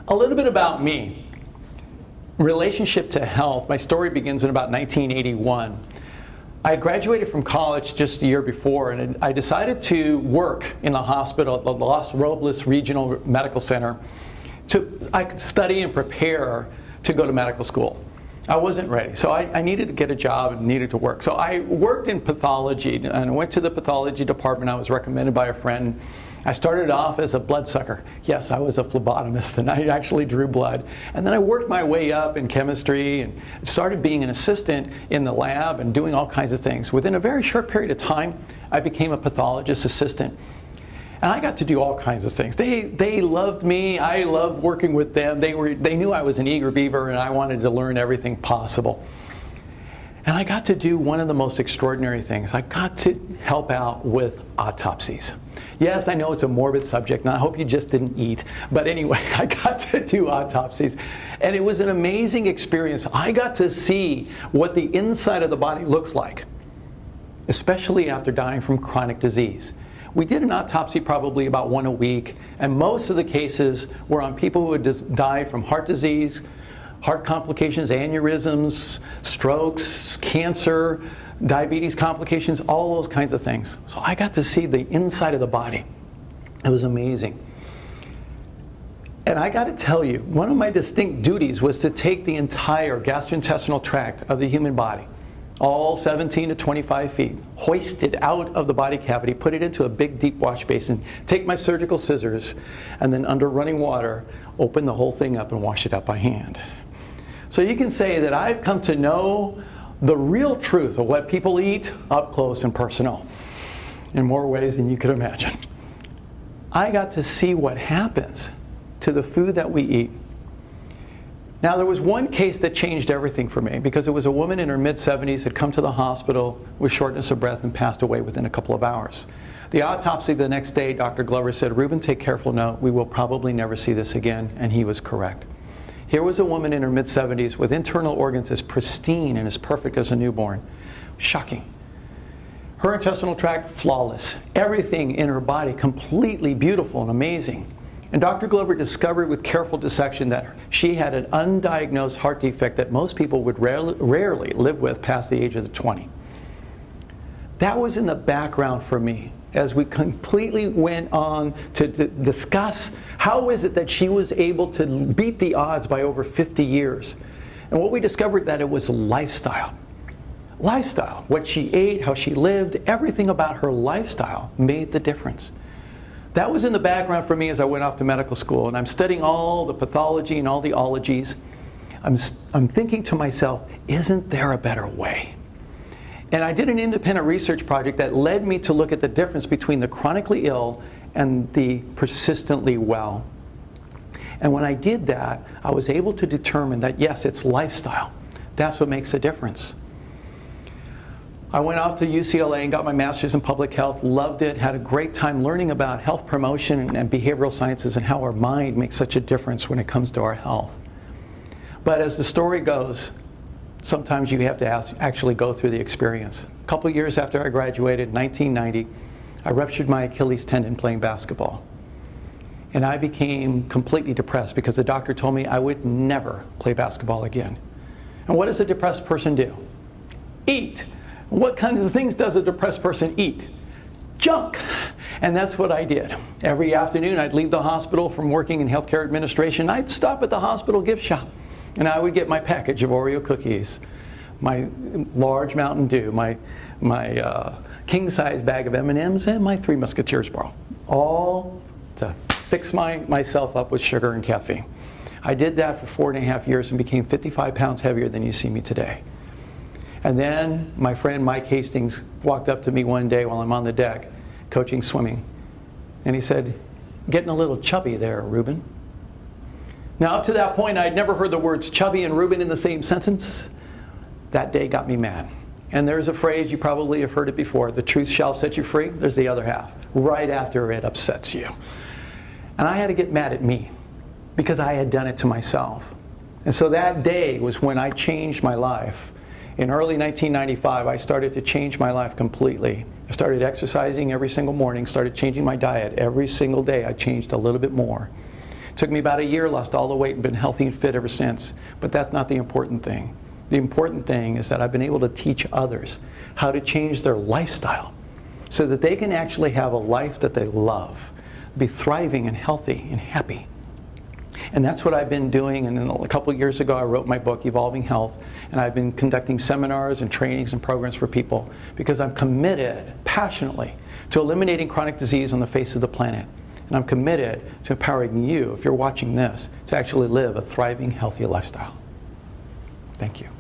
A little bit about me. Relationship to health. My story begins in about 1981. I graduated from college just the year before, and I decided to work in the hospital at the Los Robles Regional Medical Center. I could study and prepare to go to medical school. I wasn't ready, so I needed to get a job and needed to work. So I worked in pathology, and I went to the pathology department. I was recommended by a friend. I started off as a blood sucker. Yes, I was a phlebotomist, and I actually drew blood. And then I worked my way up in chemistry and started being an assistant in the lab and doing all kinds of things. Within a very short period of time, I became a pathologist assistant. And I got to do all kinds of things. They loved me. I loved working with them. They knew I was an eager beaver, and I wanted to learn everything possible. And I got to do one of the most extraordinary things. I got to help out with autopsies. Yes, I know it's a morbid subject, and I hope you just didn't eat. But anyway, I got to do autopsies. And it was an amazing experience. I got to see what the inside of the body looks like, especially after dying from chronic disease. We did an autopsy probably about one a week, and most of the cases were on people who had died from heart disease, heart complications, aneurysms, strokes, cancer, diabetes complications, all those kinds of things. So I got to see the inside of the body. It was amazing. And I got to tell you, one of my distinct duties was to take the entire gastrointestinal tract of the human body, all 17 to 25 feet, hoist it out of the body cavity, put it into a big deep wash basin, take my surgical scissors, and then under running water, open the whole thing up and wash it up by hand. So you can say that I've come to know the real truth of what people eat up close and personal in more ways than you could imagine. I got to see what happens to the food that we eat. Now, there was one case that changed everything for me, because it was a woman in her mid-70s had come to the hospital with shortness of breath and passed away within a couple of hours. The autopsy the next day, Dr. Glover said, "Ruben, take careful note. We will probably never see this again," and he was correct. Here was a woman in her mid-70s with internal organs as pristine and as perfect as a newborn. Shocking. Her intestinal tract, flawless. Everything in her body completely beautiful and amazing. And Dr. Glover discovered with careful dissection that she had an undiagnosed heart defect that most people would rarely live with past the age of 20. That was in the background for me as we completely went on to discuss how is it that she was able to beat the odds by over 50 years. And what we discovered, that it was lifestyle. Lifestyle. What she ate, how she lived, everything about her lifestyle made the difference. That was in the background for me as I went off to medical school, and I'm studying all the pathology and all the ologies. I'm thinking to myself, isn't there a better way? And I did an independent research project that led me to look at the difference between the chronically ill and the persistently well. And when I did that, I was able to determine that yes, it's lifestyle. That's what makes a difference. I went off to UCLA and got my master's in public health, loved it, had a great time learning about health promotion and behavioral sciences and how our mind makes such a difference when it comes to our health. But as the story goes, sometimes you have to actually go through the experience. A couple years after I graduated, 1990, I ruptured my Achilles tendon playing basketball. And I became completely depressed because the doctor told me I would never play basketball again. And what does a depressed person do? Eat. What kinds of things does a depressed person eat? Junk. And that's what I did. Every afternoon I'd leave the hospital from working in healthcare administration. I'd stop at the hospital gift shop and I would get my package of Oreo cookies, my large Mountain Dew, my king-size bag of M&Ms, and my Three Musketeers bar, all to fix myself up with sugar and caffeine. I did that for 4.5 years and became 55 pounds heavier than you see me today. And then my friend Mike Hastings walked up to me one day while I'm on the deck coaching swimming. And he said, "Getting a little chubby there, Ruben." Now, up to that point, I'd never heard the words chubby and Ruben in the same sentence. That day got me mad. And there's a phrase, you probably have heard it before, the truth shall set you free. There's the other half, right after it upsets you. And I had to get mad at me because I had done it to myself. And so that day was when I changed my life. In early 1995, I started to change my life completely. I started exercising every single morning, started changing my diet. Every single day I changed a little bit more Took me about a year, lost all the weight, and been healthy and fit ever since. But that's not the important thing. The important thing is that I've been able to teach others how to change their lifestyle so that they can actually have a life that they love, be thriving and healthy and happy. And that's what I've been doing. And then a couple of years ago, I wrote my book, Evolving Health, and I've been conducting seminars and trainings and programs for people because I'm committed passionately to eliminating chronic disease on the face of the planet. And I'm committed to empowering you, if you're watching this, to actually live a thriving, healthy lifestyle. Thank you.